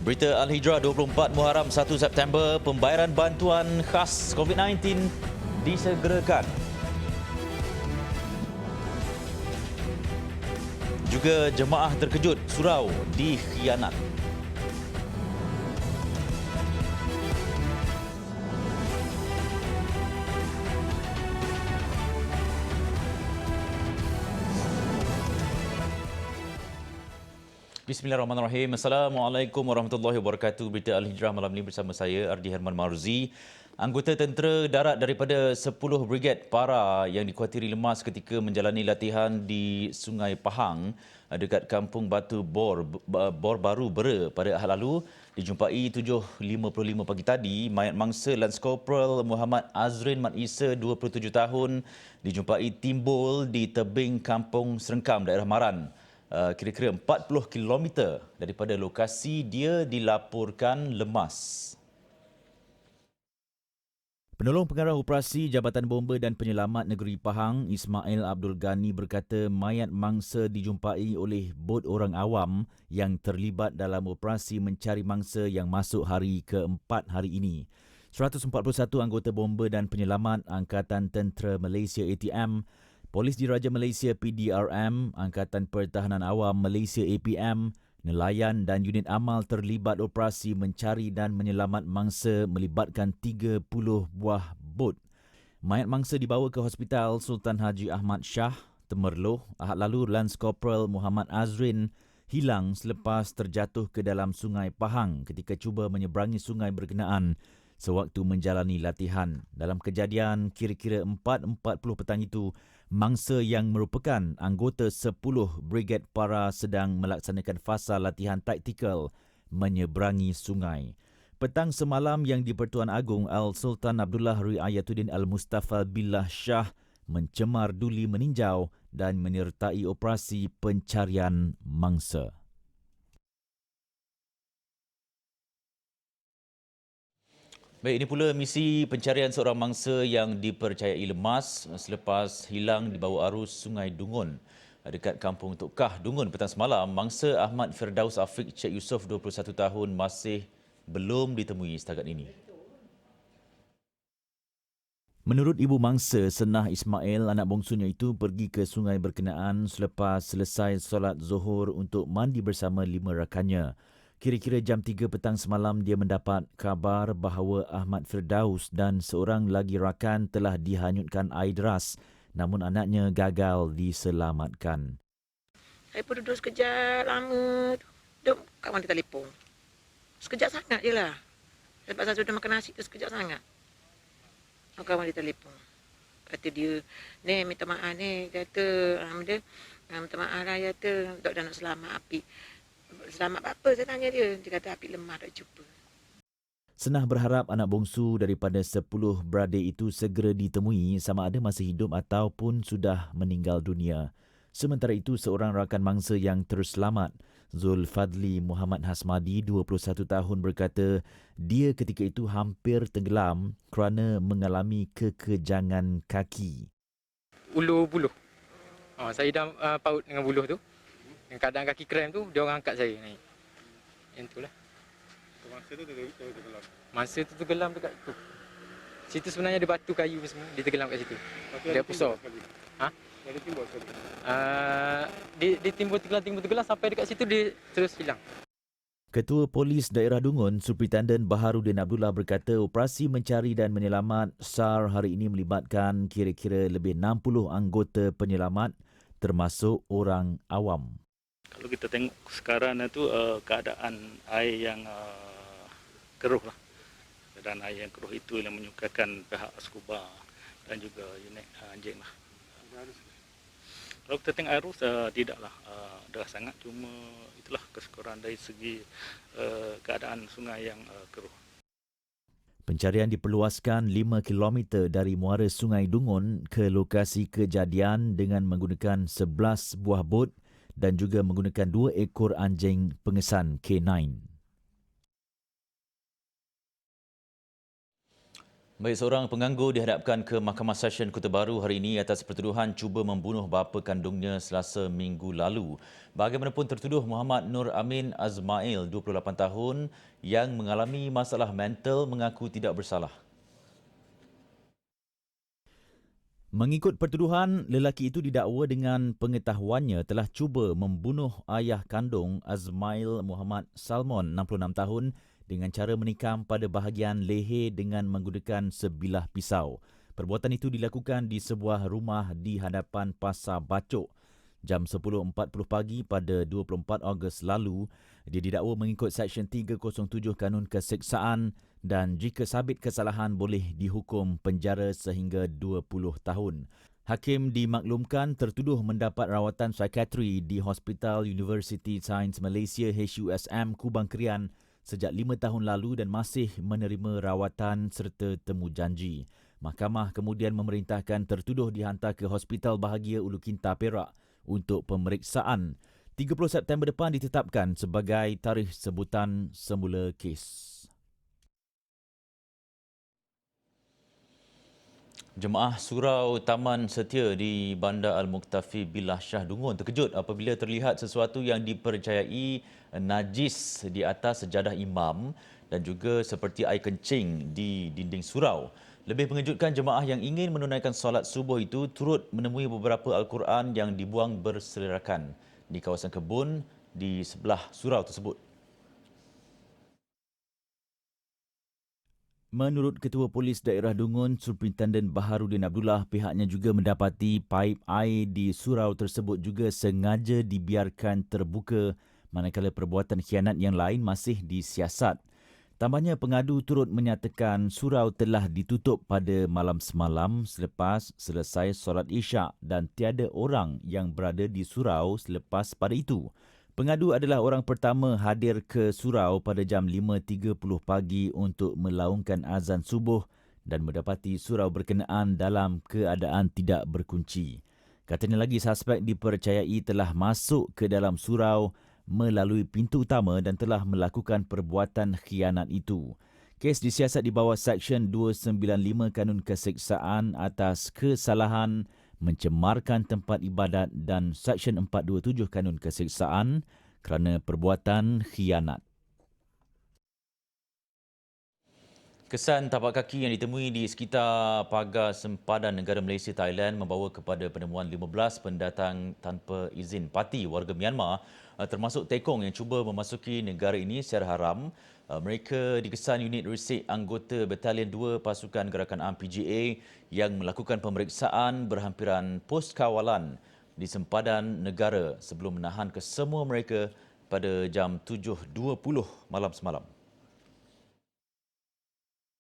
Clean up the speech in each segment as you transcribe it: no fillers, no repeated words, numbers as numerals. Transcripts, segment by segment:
Berita Al-Hijrah 24 Muharram 1 September, pembayaran bantuan khas COVID-19 disegerakan. Juga jemaah terkejut surau dikhianat. Bismillahirrahmanirrahim. Assalamualaikum warahmatullahi wabarakatuh. Berita Al-Hijrah malam ini bersama saya, Ardi Herman Marzi. Anggota tentera darat daripada 10 Brigad Para yang dikhawatiri lemas ketika menjalani latihan di Sungai Pahang dekat Kampung Batu Bor Baru Bera pada Ahad lalu dijumpai 7.55 pagi tadi. Mayat mangsa Lance Corporal Muhammad Azrin Mat Isa 27 tahun dijumpai timbul di tebing Kampung Serengkam, daerah Maran. Kira-kira 40 km daripada lokasi dia dilaporkan lemas. Penolong Pengarah Operasi Jabatan Bomba dan Penyelamat Negeri Pahang, Ismail Abdul Ghani berkata mayat mangsa dijumpai oleh bot orang awam yang terlibat dalam operasi mencari mangsa yang masuk hari keempat hari ini. 141 anggota bomba dan penyelamat Angkatan Tentera Malaysia ATM, Polis Diraja Malaysia PDRM, Angkatan Pertahanan Awam Malaysia APM, nelayan dan unit amal terlibat operasi mencari dan menyelamat mangsa melibatkan 30 buah bot. Mayat mangsa dibawa ke Hospital Sultan Haji Ahmad Shah, Temerloh. Ahad lalu Lance Corporal Muhammad Azrin hilang selepas terjatuh ke dalam Sungai Pahang ketika cuba menyeberangi sungai berkenaan sewaktu menjalani latihan. Dalam kejadian kira-kira 4.40 petang itu, mangsa yang merupakan anggota 10 Brigad Para sedang melaksanakan fasa latihan taktikal menyeberangi sungai. Petang semalam yang di-Pertuan Agong Al-Sultan Abdullah Riayatuddin Al-Mustafa Billah Shah mencemar duli meninjau dan menyertai operasi pencarian mangsa. Baik, ini pula misi pencarian seorang mangsa yang dipercayai lemas selepas hilang di bawah arus Sungai Dungun dekat Kampung Tok Kah, Dungun petang semalam. Mangsa Ahmad Firdaus Afiq Cik Yusof 21 tahun masih belum ditemui setakat ini. Menurut ibu mangsa, Senah Ismail, anak bongsunya itu pergi ke sungai berkenaan selepas selesai solat Zuhur untuk mandi bersama 5 rakannya. Kira-kira jam 3 petang semalam dia mendapat khabar bahawa Ahmad Firdaus dan seorang lagi rakan telah dihanyutkan air deras, namun anaknya gagal diselamatkan. Saya pun duduk sekejap lama tu. Duduk kawan di telefon. Sekejap sangat je lah. Lepas saya sudah makan nasi tu sekejap sangat. Kawan di telefon. Kata dia, ni minta maaf ni. Kata, minta maaf lah kata. Tak nak selamat api. Selamat apa saya tanya dia. Dia kata api lemah tak jumpa. Senah berharap anak bongsu daripada 10 beradik itu segera ditemui sama ada masih hidup ataupun sudah meninggal dunia. Sementara itu, seorang rakan mangsa yang terselamat, Zulfadli Muhammad Hasmadi, 21 tahun berkata dia ketika itu hampir tenggelam kerana mengalami kekejangan kaki. Ulu buluh. Saya dah paut dengan buluh tu. Dengan keadaan kaki krem tu, dia orang angkat saya naik. Yang itulah. Masa tu tenggelam? Masa tu tenggelam dekat tu. Situ sebenarnya ada batu kayu semua. Dia tenggelam kat situ. Dia pusar. Ada timbul sekali? Dia timbul-tenggelam sampai dekat situ dia terus hilang. Ketua Polis Daerah Dungun, Superintendent Baharudin Abdullah berkata operasi mencari dan menyelamat SAR hari ini melibatkan kira-kira lebih 60 anggota penyelamat termasuk orang awam. Kalau kita tengok sekarang itu keadaan air yang keruh lah. Keadaan air yang keruh itu yang menyukakan pihak scuba dan juga unit anjing lah. Kalau kita tengok arus tidaklah deras sangat, cuma itulah kekurangan dari segi keadaan sungai yang keruh. Pencarian diperluaskan 5 km dari muara Sungai Dungun ke lokasi kejadian dengan menggunakan 11 buah bot dan juga menggunakan 2 ekor anjing pengesan K9. Baik, seorang penganggur dihadapkan ke Mahkamah Session Kota Baru hari ini atas pertuduhan cuba membunuh bapa kandungnya Selasa minggu lalu. Bagaimanapun tertuduh Muhammad Nur Amin Azmail, 28 tahun, yang mengalami masalah mental mengaku tidak bersalah. Mengikut pertuduhan, lelaki itu didakwa dengan pengetahuannya telah cuba membunuh ayah kandung Azmail Muhammad Salmon, 66 tahun, dengan cara menikam pada bahagian leher dengan menggunakan sebilah pisau. Perbuatan itu dilakukan di sebuah rumah di hadapan Pasar Bacok. Jam 10.40 pagi pada 24 Ogos lalu, dia didakwa mengikut Seksyen 307 Kanun Keseksaan dan jika sabit kesalahan boleh dihukum penjara sehingga 20 tahun. Hakim dimaklumkan tertuduh mendapat rawatan psikiatri di Hospital University Sains Malaysia HUSM Kubang Krian sejak 5 tahun lalu dan masih menerima rawatan serta temu janji. Mahkamah kemudian memerintahkan tertuduh dihantar ke Hospital Bahagia Ulu Kinta Perak untuk pemeriksaan. 30 September depan ditetapkan sebagai tarikh sebutan semula kes. Jemaah Surau Taman Setia di Bandar Al-Muktafi Billah Shah Dungun terkejut apabila terlihat sesuatu yang dipercayai najis di atas sejadah imam dan juga seperti air kencing di dinding surau. Lebih mengejutkan, jemaah yang ingin menunaikan solat subuh itu turut menemui beberapa Al-Quran yang dibuang berselerakkan di kawasan kebun di sebelah surau tersebut. Menurut Ketua Polis Daerah Dungun, Superintenden Baharudin Abdullah, pihaknya juga mendapati paip air di surau tersebut juga sengaja dibiarkan terbuka manakala perbuatan khianat yang lain masih disiasat. Tambahnya, pengadu turut menyatakan surau telah ditutup pada malam semalam selepas selesai solat Isyak dan tiada orang yang berada di surau selepas pada itu. Pengadu adalah orang pertama hadir ke surau pada jam 5.30 pagi untuk melaungkan azan subuh dan mendapati surau berkenaan dalam keadaan tidak berkunci. Katanya lagi, suspek dipercayai telah masuk ke dalam surau melalui pintu utama dan telah melakukan perbuatan khianat itu. Kes disiasat di bawah Seksyen 295 Kanun Keseksaan atas kesalahan mencemarkan tempat ibadat dan Seksyen 427 Kanun Keseksaan kerana perbuatan khianat. Kesan tapak kaki yang ditemui di sekitar pagar sempadan negara Malaysia Thailand membawa kepada penemuan 15 pendatang tanpa izin parti warga Myanmar, termasuk tekong yang cuba memasuki negara ini secara haram. Mereka dikesan unit resik anggota Batalion 2 Pasukan Gerakan Am PGA yang melakukan pemeriksaan berhampiran pos kawalan di sempadan negara sebelum menahan kesemua mereka pada jam 7.20 malam semalam.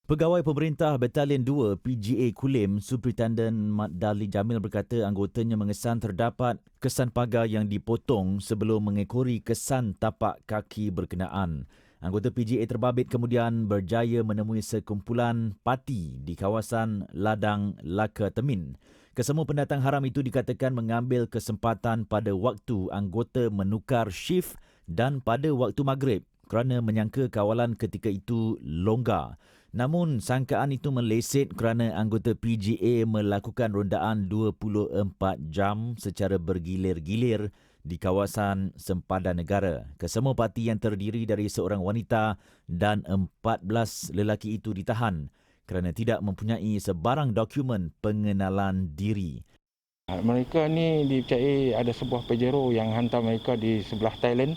Pegawai Pemerintah Batalion 2 PGA Kulim, Superintenden Mat Dali Jamil berkata anggotanya mengesan terdapat kesan pagar yang dipotong sebelum mengekori kesan tapak kaki berkenaan. Anggota PGA terbabit kemudian berjaya menemui sekumpulan parti di kawasan Ladang Laka Temin. Kesemua pendatang haram itu dikatakan mengambil kesempatan pada waktu anggota menukar shift dan pada waktu maghrib kerana menyangka kawalan ketika itu longgar. Namun, sangkaan itu meleset kerana anggota PGA melakukan rondaan 24 jam secara bergilir-gilir di kawasan sempadan negara. Kesemua parti yang terdiri dari seorang wanita dan 14 lelaki itu ditahan kerana tidak mempunyai sebarang dokumen pengenalan diri. Mereka ni dipercayai ada sebuah Pajero yang hantar mereka di sebelah Thailand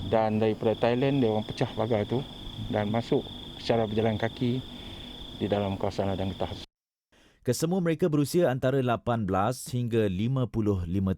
dan daripada Thailand dia orang pecah pagar tu dan masuk secara berjalan kaki di dalam kawasan Ladang Getah. Kesemua mereka berusia antara 18 hingga 55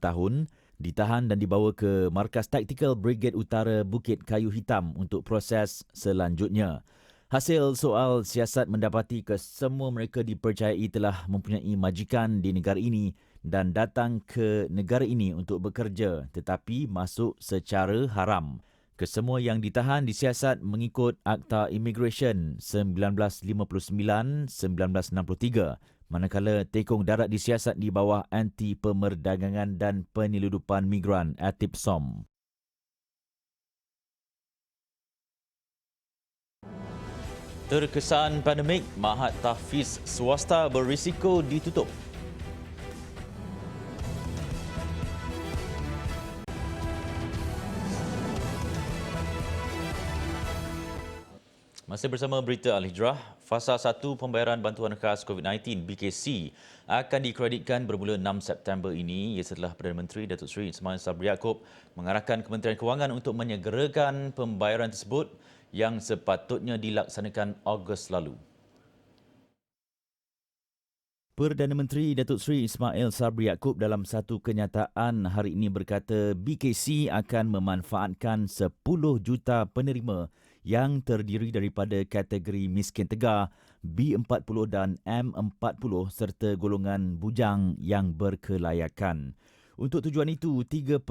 tahun, ditahan dan dibawa ke Markas Taktikal Brigade Utara Bukit Kayu Hitam untuk proses selanjutnya. Hasil soal siasat mendapati kesemua mereka dipercayai telah mempunyai majikan di negara ini dan datang ke negara ini untuk bekerja tetapi masuk secara haram. Kesemua yang ditahan disiasat mengikut Akta Immigration 1959-1963, manakala tekong darat disiasat di bawah Anti Pemerdagangan dan Penyeludupan Migran (ATIPSOM). Terkesan pandemik, Mahat Tahfiz swasta berisiko ditutup. Masih bersama Berita Al-Hijrah, Fasa 1 Pembayaran Bantuan Khas COVID-19 BKC akan dikreditkan bermula 6 September ini setelah Perdana Menteri Datuk Seri Ismail Sabri Yaakob mengarahkan Kementerian Kewangan untuk menyegerakan pembayaran tersebut yang sepatutnya dilaksanakan Ogos lalu. Perdana Menteri Datuk Seri Ismail Sabri Yaakob dalam satu kenyataan hari ini berkata BKC akan memanfaatkan 10 juta penerima yang terdiri daripada kategori miskin tegar, B40 dan M40 serta golongan bujang yang berkelayakan. Untuk tujuan itu, 3.1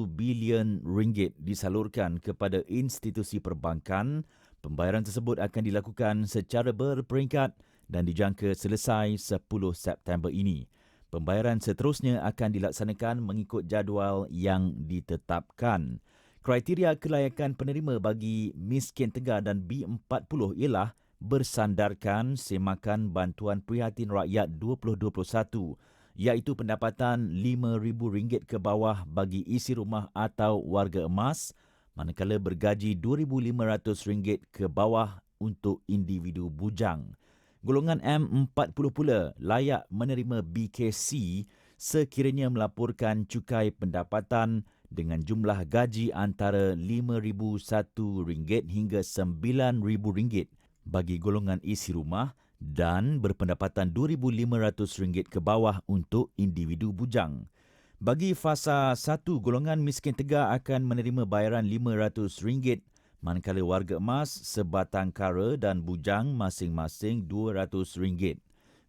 bilion ringgit disalurkan kepada institusi perbankan. Pembayaran tersebut akan dilakukan secara berperingkat dan dijangka selesai 10 September ini. Pembayaran seterusnya akan dilaksanakan mengikut jadual yang ditetapkan. Kriteria kelayakan penerima bagi miskin tegar dan B40 ialah bersandarkan semakan bantuan prihatin rakyat 2021, iaitu pendapatan RM5,000 ke bawah bagi isi rumah atau warga emas, manakala bergaji RM2,500 ke bawah untuk individu bujang. Golongan M40 pula layak menerima BKC sekiranya melaporkan cukai pendapatan dengan jumlah gaji antara RM5,001 hingga RM9,000 bagi golongan isi rumah dan berpendapatan RM2,500 ke bawah untuk individu bujang. Bagi fasa 1, golongan miskin tegar akan menerima bayaran RM500, manakala warga emas, sebatang kara dan bujang masing-masing RM200.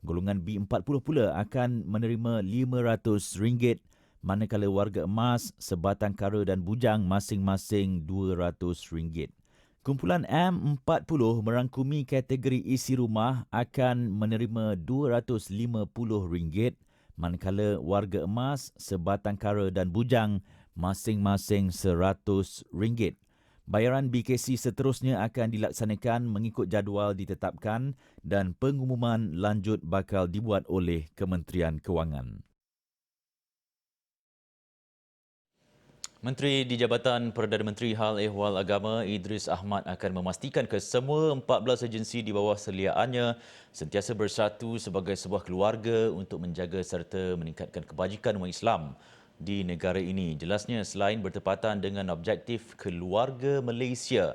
Golongan B40 pula akan menerima RM500, manakala warga emas, sebatang kara dan bujang masing-masing RM200. Kumpulan M40 merangkumi kategori isi rumah akan menerima RM250, manakala warga emas, sebatang kara dan bujang masing-masing RM100. Bayaran BKC seterusnya akan dilaksanakan mengikut jadual ditetapkan dan pengumuman lanjut bakal dibuat oleh Kementerian Kewangan. Menteri di Jabatan Perdana Menteri Hal Ehwal Agama Idris Ahmad akan memastikan kesemua 14 agensi di bawah seliaannya sentiasa bersatu sebagai sebuah keluarga untuk menjaga serta meningkatkan kebajikan umat Islam di negara ini. Jelasnya selain bertepatan dengan objektif keluarga Malaysia,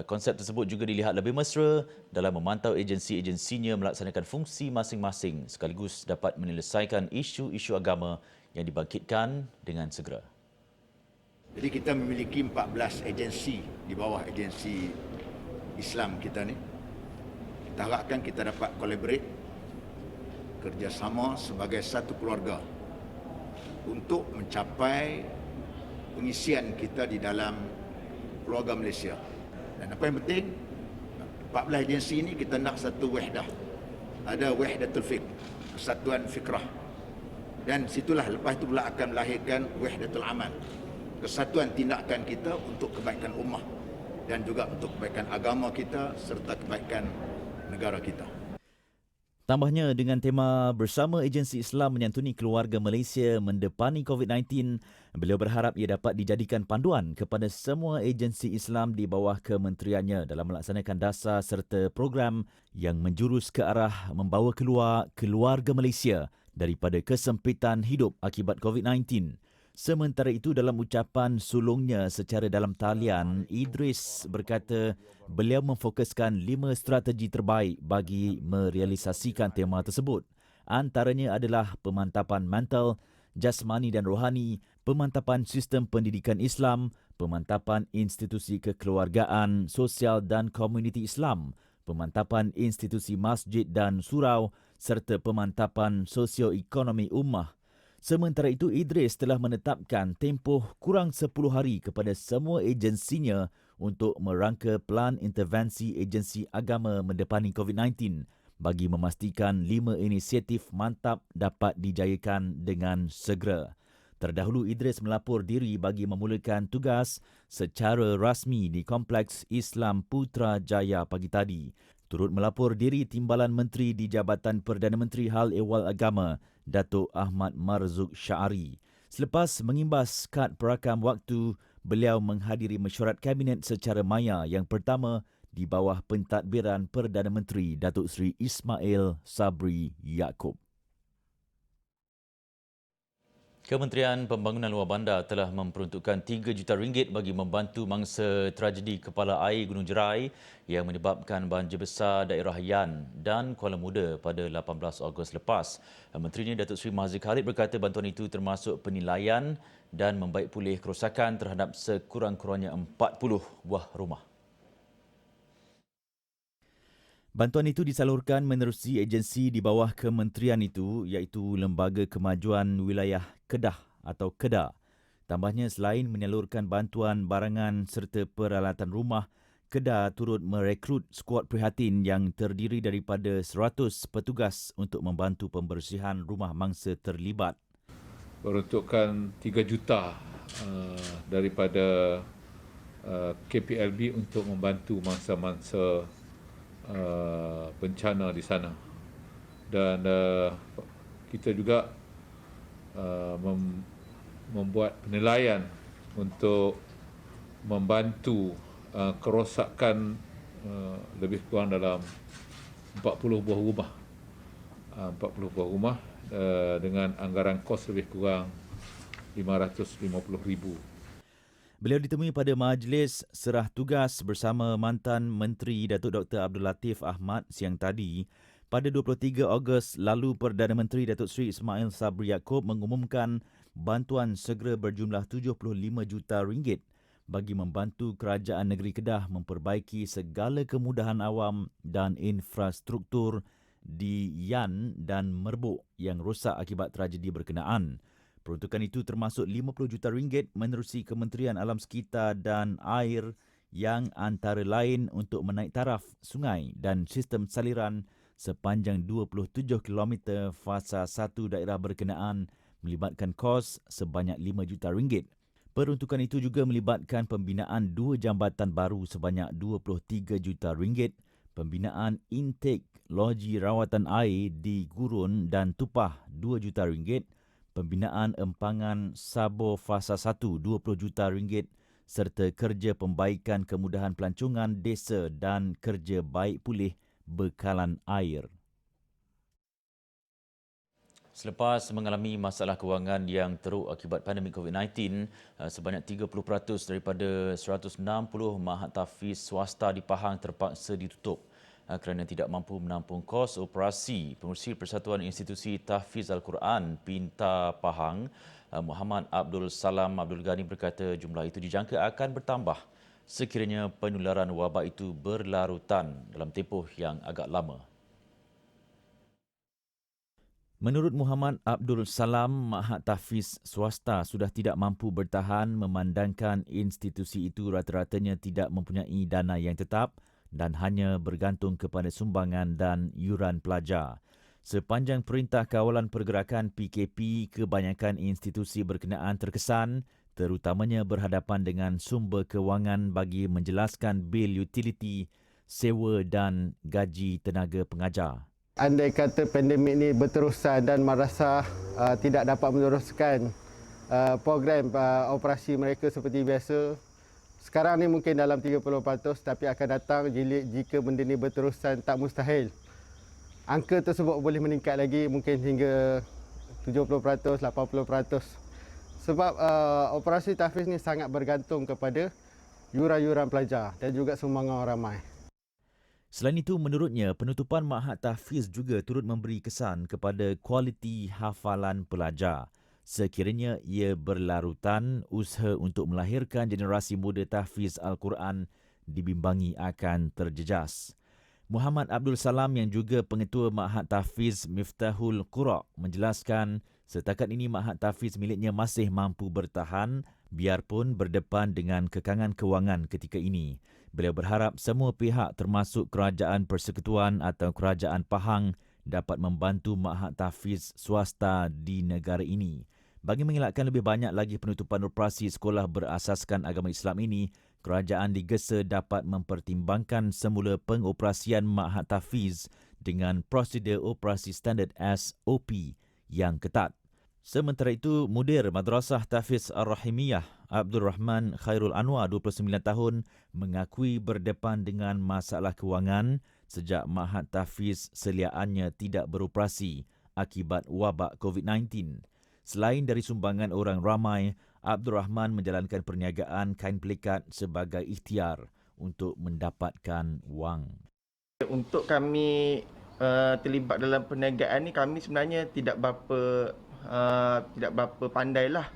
konsep tersebut juga dilihat lebih mesra dalam memantau agensi-agensinya melaksanakan fungsi masing-masing sekaligus dapat menyelesaikan isu-isu agama yang dibangkitkan dengan segera. Jadi kita memiliki 14 agensi di bawah agensi Islam kita ni. Kita harapkan kita dapat collaborate, kerjasama sebagai satu keluarga untuk mencapai pengisian kita di dalam keluarga Malaysia. Dan apa yang penting, 14 agensi ini kita nak satu wahdah. Ada wahdatul fiqh, kesatuan fikrah. Dan situlah lepas itu pula akan melahirkan wahdatul amal, kesatuan tindakan kita untuk kebaikan ummah dan juga untuk kebaikan agama kita serta kebaikan negara kita. Tambahnya, dengan tema bersama agensi Islam menyantuni keluarga Malaysia mendepani COVID-19, beliau berharap ia dapat dijadikan panduan kepada semua agensi Islam di bawah kementeriannya dalam melaksanakan dasar serta program yang menjurus ke arah membawa keluar keluarga Malaysia daripada kesempitan hidup akibat COVID-19. Sementara itu, dalam ucapan sulungnya secara dalam talian, Idris berkata beliau memfokuskan 5 strategi terbaik bagi merealisasikan tema tersebut. Antaranya adalah pemantapan mental, jasmani dan rohani, pemantapan sistem pendidikan Islam, pemantapan institusi kekeluargaan, sosial dan komuniti Islam, pemantapan institusi masjid dan surau serta pemantapan sosioekonomi ummah. Sementara itu, Idris telah menetapkan tempoh kurang 10 hari kepada semua agensinya untuk merangka pelan intervensi agensi agama mendepani COVID-19 bagi memastikan 5 inisiatif mantap dapat dijayakan dengan segera. Terdahulu Idris melapor diri bagi memulakan tugas secara rasmi di Kompleks Islam Putrajaya pagi tadi. Turut melapor diri Timbalan Menteri di Jabatan Perdana Menteri Hal Ehwal Agama, Datuk Ahmad Marzuq Syari. Selepas mengimbas kad perakam waktu, beliau menghadiri mesyuarat Kabinet secara maya yang pertama di bawah pentadbiran Perdana Menteri Datuk Seri Ismail Sabri Yaakob. Kementerian Pembangunan Luar Bandar telah memperuntukkan RM3 juta bagi membantu mangsa tragedi kepala air Gunung Jerai yang menyebabkan banjir besar daerah Yan dan Kuala Muda pada 18 Ogos lepas. Menterinya Datuk Seri Mahathir Khalid berkata bantuan itu termasuk penilaian dan membaik pulih kerosakan terhadap sekurang-kurangnya 40 buah rumah. Bantuan itu disalurkan menerusi agensi di bawah kementerian itu iaitu Lembaga Kemajuan Wilayah Kedah atau KEDA. Tambahnya selain menyalurkan bantuan barangan serta peralatan rumah, KEDA turut merekrut skuad prihatin yang terdiri daripada 100 petugas untuk membantu pembersihan rumah mangsa terlibat. Peruntukan 3 juta daripada KPLB untuk membantu mangsa-mangsa bencana di sana, dan kita juga membuat penilaian untuk membantu kerosakan lebih kurang dalam 40 buah rumah, 40 buah rumah dengan anggaran kos lebih kurang RM550,000. Beliau ditemui pada majlis serah tugas bersama mantan Menteri Datuk Dr. Abdul Latif Ahmad siang tadi. Pada 23 Ogos lalu, Perdana Menteri Datuk Seri Ismail Sabri Yaakob mengumumkan bantuan segera berjumlah RM75 juta bagi membantu Kerajaan Negeri Kedah memperbaiki segala kemudahan awam dan infrastruktur di Yan dan Merbuk yang rosak akibat tragedi berkenaan. Peruntukan itu termasuk RM50 juta menerusi Kementerian Alam Sekitar dan Air yang antara lain untuk menaik taraf sungai dan sistem saliran sepanjang 27 km fasa 1 daerah berkenaan melibatkan kos sebanyak RM5 juta. Peruntukan itu juga melibatkan pembinaan 2 jambatan baru sebanyak RM23 juta, pembinaan intake loji rawatan air di Gurun dan Tupah RM2 juta, pembinaan empangan Sabo Fasa 1 RM20 juta serta kerja pembaikan kemudahan pelancongan desa dan kerja baik pulih bekalan air. Selepas mengalami masalah kewangan yang teruk akibat pandemik COVID-19, sebanyak 30% daripada 160 mahat tahfiz swasta di Pahang terpaksa ditutup kerana tidak mampu menampung kos operasi. Pengurusi Persatuan Institusi Tahfiz Al-Quran Pinta Pahang, Muhammad Abdul Salam Abdul Ghani berkata jumlah itu dijangka akan bertambah sekiranya penularan wabak itu berlarutan dalam tempoh yang agak lama. Menurut Muhammad Abdul Salam, mahat tahfiz swasta sudah tidak mampu bertahan memandangkan institusi itu rata-ratanya tidak mempunyai dana yang tetap dan hanya bergantung kepada sumbangan dan yuran pelajar. Sepanjang Perintah Kawalan Pergerakan PKP, kebanyakan institusi berkenaan terkesan terutamanya berhadapan dengan sumber kewangan bagi menjelaskan bil utiliti, sewa dan gaji tenaga pengajar. Andai kata pandemik ini berterusan dan madrasah tidak dapat meneruskan program operasi mereka seperti biasa, sekarang ni mungkin dalam 30%, tapi akan datang jika benda ini berterusan tak mustahil. Angka tersebut boleh meningkat lagi mungkin hingga 70%, 80%. Sebab operasi tahfiz ni sangat bergantung kepada yuran-yuran pelajar dan juga sumbangan orang ramai. Selain itu, menurutnya, penutupan mahat tahfiz juga turut memberi kesan kepada kualiti hafalan pelajar. Sekiranya ia berlarutan, usaha untuk melahirkan generasi muda tahfiz Al-Quran dibimbangi akan terjejas. Muhammad Abdul Salam yang juga pengetua mahat tahfiz Miftahul Qura menjelaskan setakat ini mahat tahfiz miliknya masih mampu bertahan biarpun berdepan dengan kekangan kewangan ketika ini. Beliau berharap semua pihak termasuk Kerajaan Persekutuan atau Kerajaan Pahang dapat membantu mahat tahfiz swasta di negara ini. Bagi mengelakkan lebih banyak lagi penutupan operasi sekolah berasaskan agama Islam ini, kerajaan digesa dapat mempertimbangkan semula pengoperasian Ma'had Tahfiz dengan prosedur operasi standard SOP yang ketat. Sementara itu, Mudir Madrasah Tahfiz Ar-Rahimiyah Abdul Rahman Khairul Anwar 29 tahun mengakui berdepan dengan masalah kewangan sejak Ma'had Tahfiz seliaannya tidak beroperasi akibat wabak COVID-19. Selain dari sumbangan orang ramai, Abdul Rahman menjalankan perniagaan kain pelikat sebagai ikhtiar untuk mendapatkan wang. Untuk kami terlibat dalam perniagaan ni, kami sebenarnya tidak berapa pandai lah.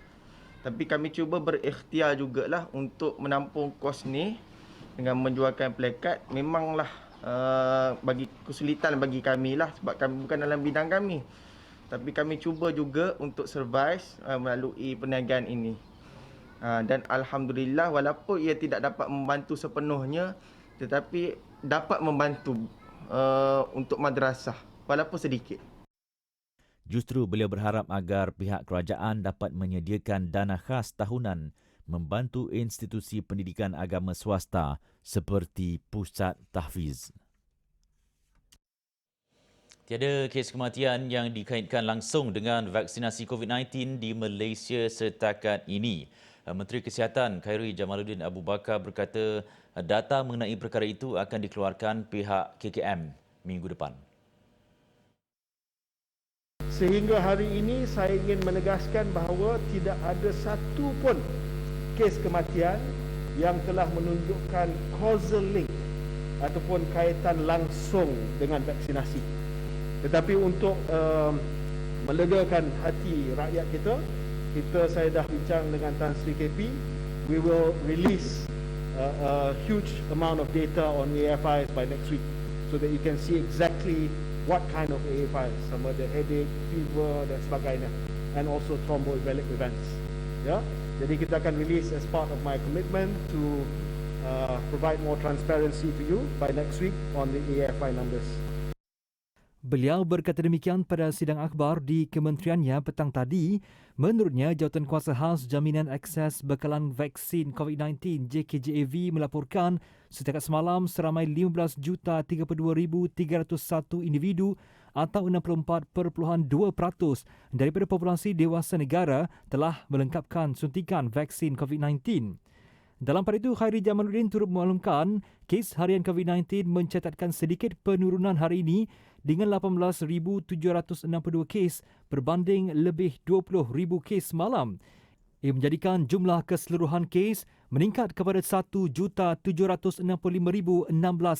Tapi kami cuba berikhtiar jugalah untuk menampung kos ni dengan menjualkan pelikat. Memanglah bagi kesulitan bagi kami lah sebab kami bukan dalam bidang kami. Tapi kami cuba juga untuk survive melalui perniagaan ini. Dan Alhamdulillah, walaupun ia tidak dapat membantu sepenuhnya, tetapi dapat membantu untuk madrasah, walaupun sedikit. Justru beliau berharap agar pihak kerajaan dapat menyediakan dana khas tahunan membantu institusi pendidikan agama swasta seperti Pusat Tahfiz. Tiada kes kematian yang dikaitkan langsung dengan vaksinasi COVID-19 di Malaysia setakat ini. Menteri Kesihatan Khairi Jamaluddin Abu Bakar berkata data mengenai perkara itu akan dikeluarkan pihak KKM minggu depan. Sehingga hari ini saya ingin menegaskan bahawa tidak ada satu pun kes kematian yang telah menunjukkan causal link ataupun kaitan langsung dengan vaksinasi. Tetapi untuk melegakan hati rakyat kita, saya dah bincang dengan Tan Sri KP. We will release a huge amount of data on AFIs by next week so that you can see exactly what kind of AFIs, sama ada headache, fever dan sebagainya, and also thromboembolic events. Ya, jadi kita akan release as part of my commitment to provide more transparency to you by next week on the AFI numbers. Beliau berkata demikian pada sidang akhbar di kementeriannya petang tadi. Menurutnya, Jawatankuasa Khas Jaminan Akses Bekalan Vaksin COVID-19 JKJAV melaporkan setakat semalam seramai 15,32,301 individu atau 64.2% daripada populasi dewasa negara telah melengkapkan suntikan vaksin COVID-19. Dalam pada itu, Khairi Jamaluddin turut memaklumkan kes harian COVID-19 mencatatkan sedikit penurunan hari ini dengan 18,762 kes berbanding lebih 20,000 kes semalam. Ia menjadikan jumlah keseluruhan kes meningkat kepada 1,765,016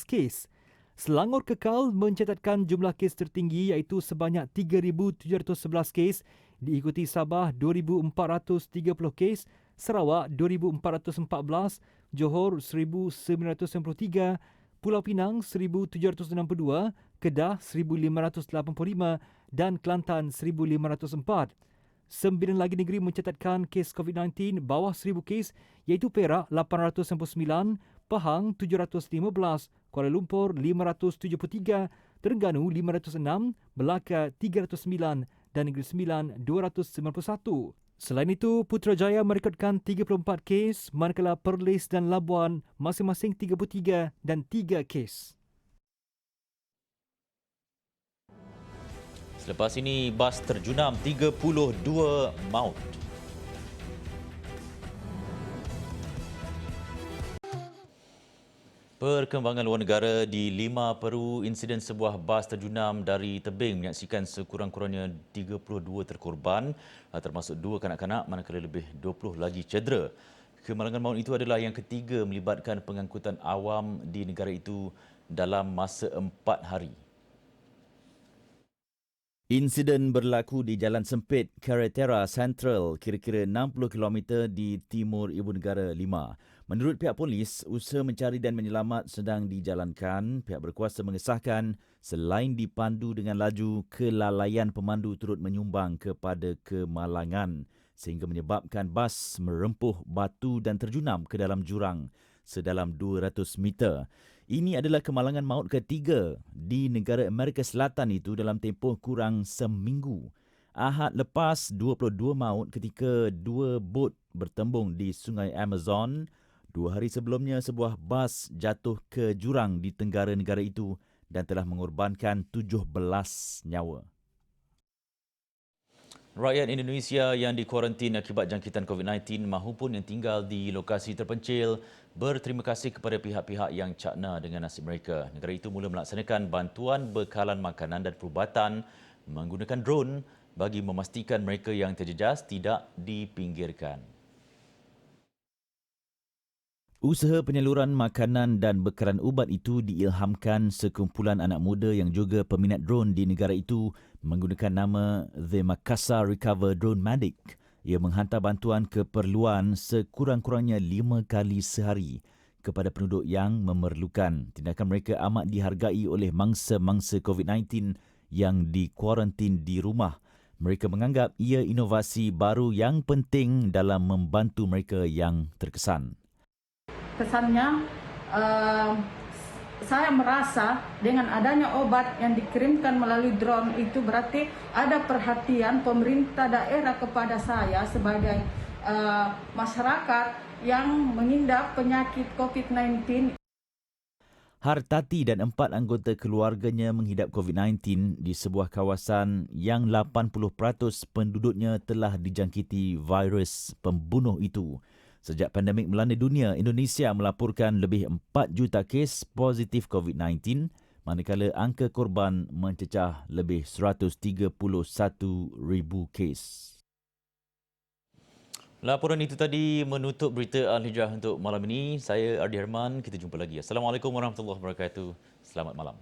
kes. Selangor Kekal mencatatkan jumlah kes tertinggi iaitu sebanyak 3,711 kes, diikuti Sabah 2,430 kes, Sarawak 2,414, Johor 1,993, Pulau Pinang 1,762, Kedah 1,585 dan Kelantan 1,504. 9 lagi negeri mencatatkan kes COVID-19 bawah 1,000 kes iaitu Perak 899, Pahang 715, Kuala Lumpur 573, Terengganu 506, Melaka 309 dan Negeri Sembilan 291. Selain itu, Putrajaya merekodkan 34 kes, manakala Perlis dan Labuan masing-masing 33 dan 3 kes. Selepas ini, bas terjunam 32 maut. Perkembangan luar negara di 5 Peru, insiden sebuah bas terjunam dari tebing menyaksikan sekurang-kurangnya 32 terkorban, termasuk 2 kanak-kanak, manakala lebih 20 lagi cedera. Kemalangan maut itu adalah yang ketiga melibatkan pengangkutan awam di negara itu dalam masa 4 hari. Insiden berlaku di Jalan Sempit Carretera Central, kira-kira 60 km di timur Ibu Negara 5. Menurut pihak polis, usaha mencari dan menyelamat sedang dijalankan. Pihak berkuasa mengesahkan selain dipandu dengan laju, kelalaian pemandu turut menyumbang kepada kemalangan sehingga menyebabkan bas merempuh batu dan terjunam ke dalam jurang sedalam 200 meter. Ini adalah kemalangan maut ketiga di negara Amerika Selatan itu dalam tempoh kurang seminggu. Ahad lepas, 22 maut ketika 2 bot bertembung di Sungai Amazon. 2 hari sebelumnya, sebuah bas jatuh ke jurang di tenggara negara itu dan telah mengorbankan 17 nyawa. Rakyat Indonesia yang dikuarantin akibat jangkitan COVID-19 mahupun yang tinggal di lokasi terpencil berterima kasih kepada pihak-pihak yang cakna dengan nasib mereka. Negara itu mula melaksanakan bantuan bekalan makanan dan perubatan menggunakan drone bagi memastikan mereka yang terjejas tidak dipinggirkan. Usaha penyaluran makanan dan bekalan ubat itu diilhamkan sekumpulan anak muda yang juga peminat drone di negara itu menggunakan nama The Makassar Recover Drone Medic. Ia menghantar bantuan keperluan sekurang-kurangnya 5 kali sehari kepada penduduk yang memerlukan. Tindakan mereka amat dihargai oleh mangsa-mangsa COVID-19 yang dikuarantin di rumah. Mereka menganggap ia inovasi baru yang penting dalam membantu mereka yang terkesan. Kesannya saya merasa dengan adanya obat yang dikirimkan melalui drone itu berarti ada perhatian pemerintah daerah kepada saya sebagai masyarakat yang mengidap penyakit COVID-19. Hartati dan 4 anggota keluarganya menghidap COVID-19 di sebuah kawasan yang 80% penduduknya telah dijangkiti virus pembunuh itu. Sejak pandemik melanda dunia, Indonesia melaporkan lebih 4 juta kes positif COVID-19, manakala angka korban mencecah lebih 131,000 kes. Laporan itu tadi menutup berita Al-Hijrah untuk malam ini. Saya Ardi Herman, kita jumpa lagi. Assalamualaikum warahmatullahi wabarakatuh. Selamat malam.